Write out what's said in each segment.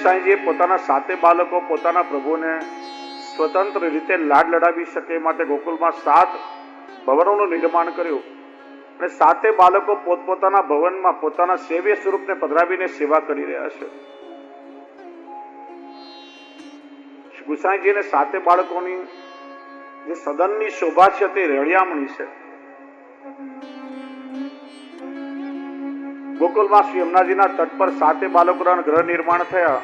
ગુસાઈજીએ પોતાના 7 બાળકો પોતાના પ્રભુને સ્વતંત્ર રીતે લાડ લડાવી શકે માટે ગોકુલમાં 7 ભવનોનું નિર્માણ કર્યું અને 7 બાળકો પોતપોતાના ભવનમાં પોતાના સેવ્ય સ્વરૂપને પધરાવીને સેવા કરી રહ્યા છે. ગુસાઈજીને 7 બાળકોની જે સદનની શોભા છે તે રળિયામણી છે. ગોકુલમાં શ્રી યમુનાજીના તટ પર 7 બાળકોના ગ્રહ નિર્માણ થયા.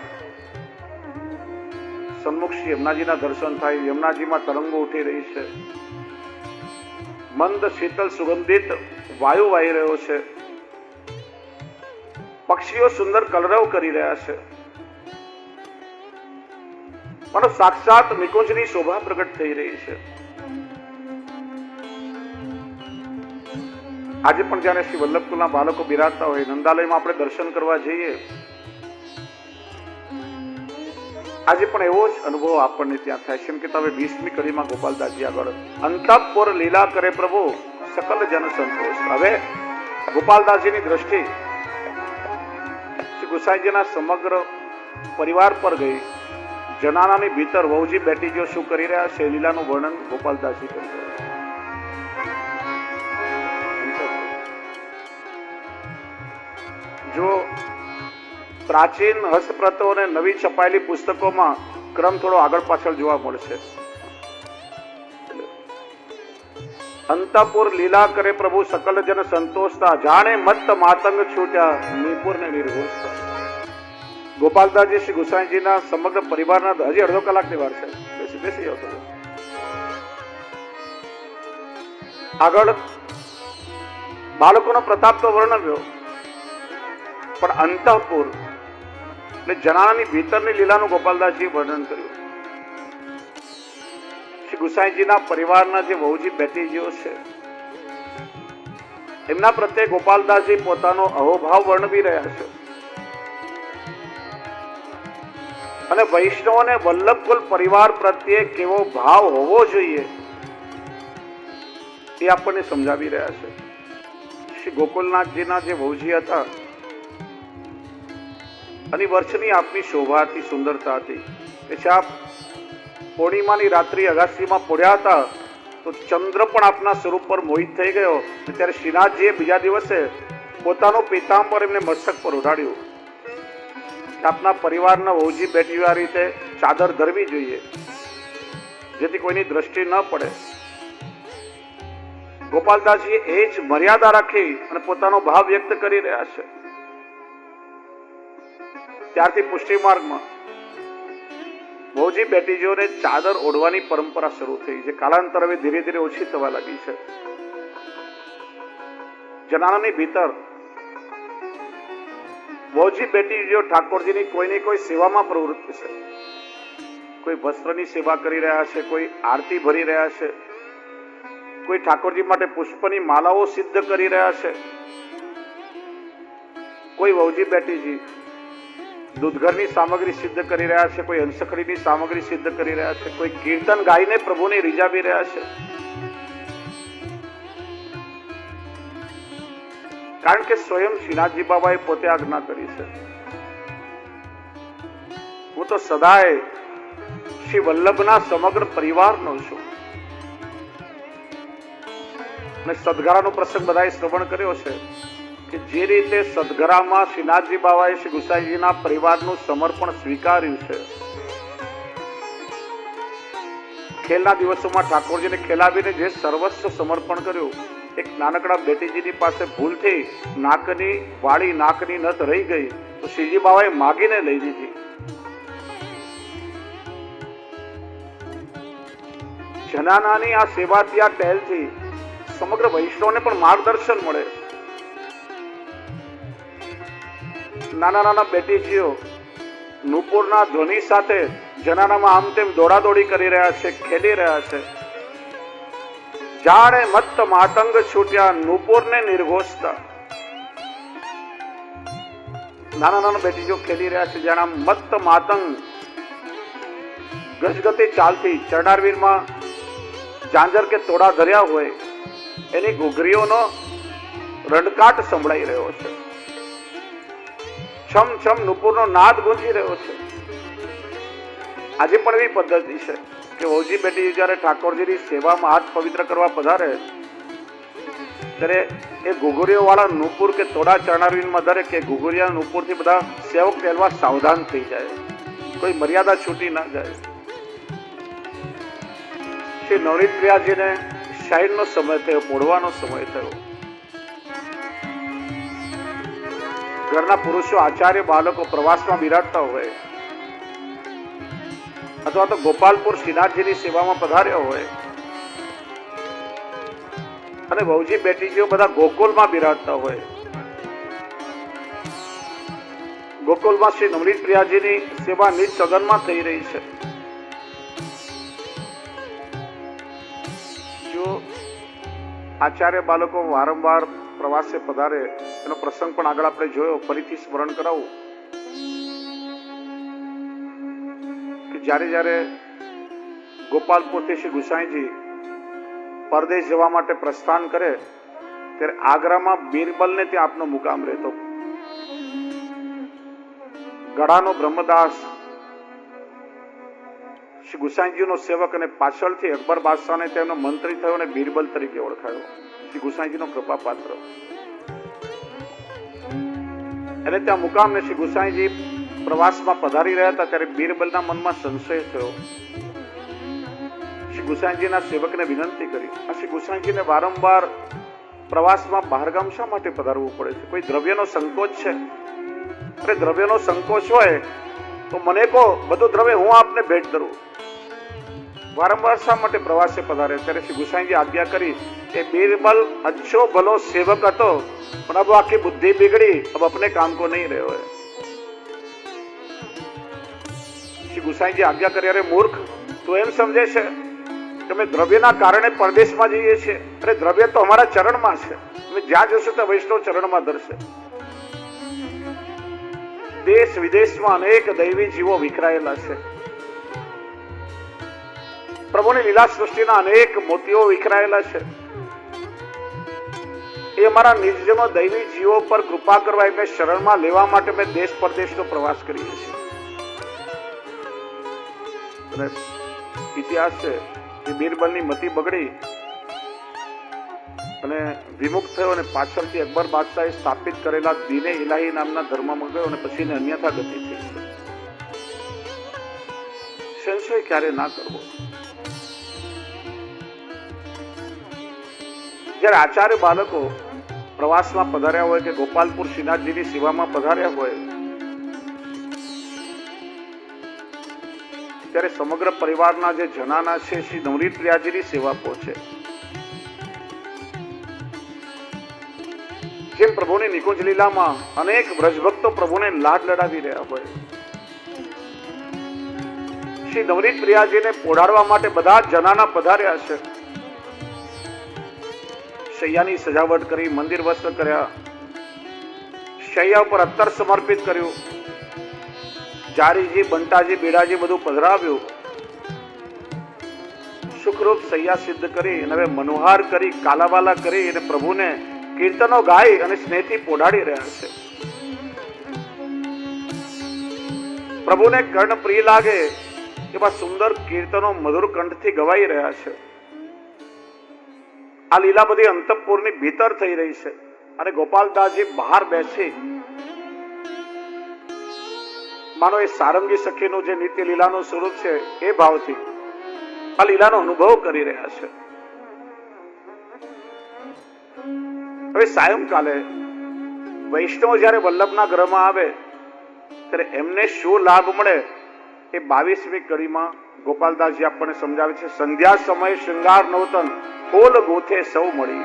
સન્મુખ શ્રી યમુનાજીના દર્શન થાય. યમુનાજીમાં તરંગો ઉઠી રહી છે. મંદ શીતલ સુગંધિત વાયુ વાઈ રહ્યો છે. પક્ષીઓ સુંદર કલરવ કરી રહ્યા છે. પણ સાક્ષાત નિકુંજની શોભા પ્રગટ થઈ રહી છે. આજે પણ જ્યારે શ્રી વલ્લભકુલના બાળકો બિરાજતા હોય, નંદાલયમાં આપણે દર્શન કરવા જઈએ, આજે પણ એવો જ અનુભવ આપણને ત્યાં થાય છે. એમ કે તમે 20મી કડીમાં ગોપાલદાસજી આગળ અંતઃપુર લીલા કરે પ્રભુ સકલ જન સંતોષ. હવે ગોપાલદાસજીની દ્રષ્ટિ શ્રી ગુસાઈજીના સમગ્ર પરિવાર પર ગઈ. જનાનાની ભીતર વહુજી બેટીજીઓ શું કરી રહ્યા છે લીલાનું વર્ણન ગોપાલદાસજી કરી રહ્યા છે. જો પ્રાચીન હસ્તપ્રતો અને નવી છપાયેલી પુસ્તકોમાં ક્રમ થોડો આગળ પાછળ જોવા મળશે. અંતઃપુર લીલા કરે પ્રભુ સકલ જન સંતોષતા, જાણે મત્ત માતંગ છૂટ્યા નિપુર ને નિર્ઘોષતા. ગોપાલદાસજી શ્રી ગુસાઈજીના સમગ્ર પરિવારના હજી અડધો કલાકની વાર છે. બેસી જાઓ. આગળ બાળકોનો પ્રતાપ તો વર્ણવ્યો, પણ અંતઃપુર એટલે જનાનાની ભીતરની લીલાનું ગોપાલદાસજીએ વર્ણન કર્યું. શ્રી ગુસાઈજીના પરિવારના જે વહુજી બેટીજીઓ છે એમના પ્રત્યે ગોપાલદાસજી પોતાનો અહોભાવ વર્ણવી રહ્યા છે. અને વૈષ્ણવોને વલ્લભકુલ પરિવાર પ્રત્યે કેવો ભાવ હોવો જોઈએ એ આપણને સમજાવી રહ્યા છે. શ્રી ગોકુલનાથજીના જે વહુજી હતા અને વર્ષની આપની શોભા હતી, સુંદરતા હતી. કે આપ પૂર્ણિમાની રાત્રિ અગાસીમાં પડ્યા હતા તો ચંદ્ર પણ આપના સ્વરૂપ પર મોહિત થઈ ગયો. ત્યારે શ્રીનાથજીએ બીજા દિવસે પોતાનો પીતાંબર એમને મસ્તક પર ઉડાડ્યું. આપના પરિવારના વહુજી બેટીઓ આ રીતે ચાદર ધરવી જોઈએ જેથી કોઈની દ્રષ્ટિ ન પડે. ગોપાલદાસજી એ જ મર્યાદા રાખી અને પોતાનો ભાવ વ્યક્ત કરી રહ્યા છે. ત્યારથી પુષ્ટિ માર્ગમાં વહુજી બેટીજીઓને ચાદર ઓઢવાની પરંપરા શરૂ થઈ, જે કાલાંતરે હવે ધીરે ધીરે ઓછી થવા લાગી છે. જનાનાની ભીતર વહુજી બેટીજીઓ ઠાકોરજીની કોઈની કોઈ સેવામાં પ્રવૃત્ત છે. કોઈ વસ્ત્રની સેવા કરી રહ્યા છે, કોઈ આરતી ભરી રહ્યા છે, કોઈ ઠાકોરજી માટે પુષ્પની માલાઓ સિદ્ધ કરી રહ્યા છે, કોઈ વહુજી બેટીજી દૂધઘરની સામગ્રી સિદ્ધ કરી રહ્યા છે, કોઈ હંસખડીની સામગ્રી સિદ્ધ કરી રહ્યા છે, કોઈ કીર્તન ગાઈને પ્રભુને રીઝાવી રહ્યા છે. કારણ કે સ્વયં શ્રીનાથજી બાબાએ પોતે આજ્ઞા કરી છે, હું તો સદાય શ્રી વલ્લભના સમગ્ર પરિવારનો છું. અને સદગરાનો પ્રસંગ બધાએ શ્રવણ કર્યો છે કે જે રીતે સદગરામાં શ્રીનાથજી બાબાએ શ્રી ગુસાઈજીના પરિવારનું સમર્પણ સ્વીકાર્યું છે. ખેલના દિવસોમાં ઠાકોરજીને ખેલાવીને જે સર્વસ્વ સમર્પણ કર્યું, એક નાનકડા બેટીજીની પાસે ભૂલથી નાકની વાળી નાકની નથ રહી ગઈ તો શ્રીજી બાબાએ માગીને લઈ લીધી. જનાનાની આ સેવાથી, આ પહેલથી સમગ્ર વૈષ્ણવને પણ માર્ગદર્શન મળે. નાના નાના બેટીજીઓ નુપુરના ધ્વનિ સાથે જનાનામાં આમ તેમ દોડાદોડી કરી રહ્યા છે, ખેલી રહ્યા છે. જાણે મત્ત માતંગ છૂટ્યા નુપુરને નિર્ઘોષતા. નાના નાના બેટીજીઓ ખેલી રહ્યા છે જાણે મત્ત માતંગ ગજગતી ચાલતી ચરણારવીરમાં ઝાંઝર કે તોડા ધર્યા હોય એની ઘૂઘરીઓનો રણકાટ સંભળાઈ રહ્યો છે. છમ છમ નુપુરનો નાદ ગુંજી રહ્યો છે. આજે પણ એવી પદ્ધતિ છે કે વહુજી બેટી જયારે ઠાકોરજીની સેવામાં હાથ પવિત્ર કરવા પધારે ત્યારે એ ઘુઘુરીઓ વાળા નુપુર કે તોડા ચરણારવિંદમાં ધરે કે ઘુઘુરિયા નુપુર થી બધા સેવક પહેલવા સાવધાન થઈ જાય, કોઈ મર્યાદા છૂટી ના જાય. શ્રી નવનીત પ્રિયાજીને શાહીનનો સમય થયો, પોઢવાનો સમય થયો. ઘરના પુરુષો આચાર્ય બાળકો પ્રવાસમાં બિરાજતા હોય અથવા તો ગોપાલપુર શ્રીનાથજીની સેવામાં પધાર્યા હોય અને વહુજી બેટીજીઓ બધા ગોકુલમાં બિરાજતા હોય. ગોકુલમાં શ્રી નવનીત પ્રિયાજીની સેવા નિજ સદનમાં થઈ રહી છે. જો આચાર્ય બાળકો વારંવાર પ્રવાસે પધારે એનો પ્રસંગ પણ આગળ આપણે જોયો, ફરીથી સ્મરણ કરાવું કે જ્યારે જ્યારે ગોપાલપુરથી શ્રી ગુસાઈજી પરદેશ જવા માટે પ્રસ્થાન કરે ત્યારે આગ્રામાં બીરબલને ત્યાં આપનો મુકામ રહેતો. ગઢાનો બ્રહ્મદાસ શ્રી ગુસાઈજીનો સેવક અને પાછળથી અકબર બાદશાહને તેમનો મંત્રી થયો અને બીરબલ તરીકે ઓળખાયો. શ્રી ગુસાઈજીનો કૃપા પાત્ર અને ત્યાં મુકામ ને શ્રી ગુસાઈજી પ્રવાસમાં પધારી રહ્યા હતા ત્યારે બીરબલના મનમાં સંશય થયો. શ્રી ગુસાઈજીના સેવકને વિનંતી કરી, શ્રી ગુસાઈજીને વારંવાર પ્રવાસમાં બહારગામ શા માટે પધારવું પડે છે? કોઈ દ્રવ્યનો સંકોચ છે? અરે દ્રવ્યનો સંકોચ હોય તો મને કહો, બધું દ્રવ્ય હું આપને ભેટ કરું. વારંવાર શા માટે પ્રવાસે પધારે? ત્યારે શ્રી ગુસાઈજી આજ્ઞા કરી કે બીરબલ અચ્છો ભલો સેવક હતો પણ अब आखी बुद्धि बिगड़ी, अब अपने काम को नहीं रहे हो. श्री गुसाई जी आज्ञा करे, अरे मूर्ख, तू एम समझे છે કે અમે દ્રવ્યના કારણે પરદેશમાં જઈએ છીએ? અરે દ્રવ્ય તો અમારા ચરણમાં છે, તમે જ્યાં જશો ત્યાં વૈષ્ણવ ચરણમાં ધરશે. દેશ વિદેશમાં અનેક દૈવી જીવો વિખરાયેલા છે. પ્રભુની લીલા સૃષ્ટિના અનેક મોતીઓ વિખરાયેલા છે. એ અમારા નિજજનો દૈવી જીવો પર કૃપા કરવા એમને શરણમાં લેવા માટે મેં દેશ પરદેશનો પ્રવાસ કરીએ છીએ. ઇતિહાસ છે કે બીરબલની મતિ બગડી અને વિમુખ થયો અને પાછળથી અકબર બાદશાહે સ્થાપિત કરેલા દીને ઇલાહી નામના ધર્મમાં ગયો અને પછી એને અન્યથા ગતિ થઈ. સંશય ક્યારે ના કરવો. જ્યારે આચાર્ય બાળકો પ્રવાસમાં પધાર્યા હોય કે ગોપાલપુર શ્રીનાથજીની સેવામાં પધાર્યા હોય ત્યારે સમગ્ર પરિવારના જે જનાના છે શ્રી નવનીત પ્રિયાજીની સેવા પહોંચે. જેમ પ્રભુની નિકુંજ લીલામાં અનેક વ્રજભક્તો પ્રભુને લાડ લડાવી રહ્યા હોય, શ્રી નવનીત પ્રિયાજીને પોઢાડવા માટે બધા જનાના પધાર્યા છે. શૈયાની સજાવટ કરી, મંદિર વસ્ત્ર કર્યા, શૈયા ઉપર અત્તર સમર્પિત કર્યું, જારીજી, બંટાજી, બીડાજી બધું પધરાવ્યું. સુખરૂપ શૈયા સિદ્ધ કરી અને હવે મનોહાર કરી, કાલાવાલા કરી અને પ્રભુને કીર્તનો ગાઈ અને સ્નેહથી પોઢાડી રહ્યા છે. પ્રભુને કર્ણ પ્રિય લાગે એવા સુંદર કીર્તનો મધુર કંઠથી ગવાઈ રહ્યા છે. આ લીલા બધી અંતઃપુરની ભીતર થઈ રહી છે અને ગોપાલદાસજી બહાર બેસી માનો એ સારંગી સખીનું જે નિત્ય લીલાનું સ્વરૂપ છે એ ભાવથી આ લીલાનો અનુભવ કરી રહ્યા છે. હવે સાયંકાલે વૈષ્ણવ જયારે વલ્લભના ગ્રહમાં આવે ત્યારે એમને શું લાભ મળે એ 22મી કડીમાં ગોપાલદાસજી આપણને સમજાવે છે. સંધ્યા સમય શૃંગાર નવતન ફૂલ ગોથે સૌ મળી,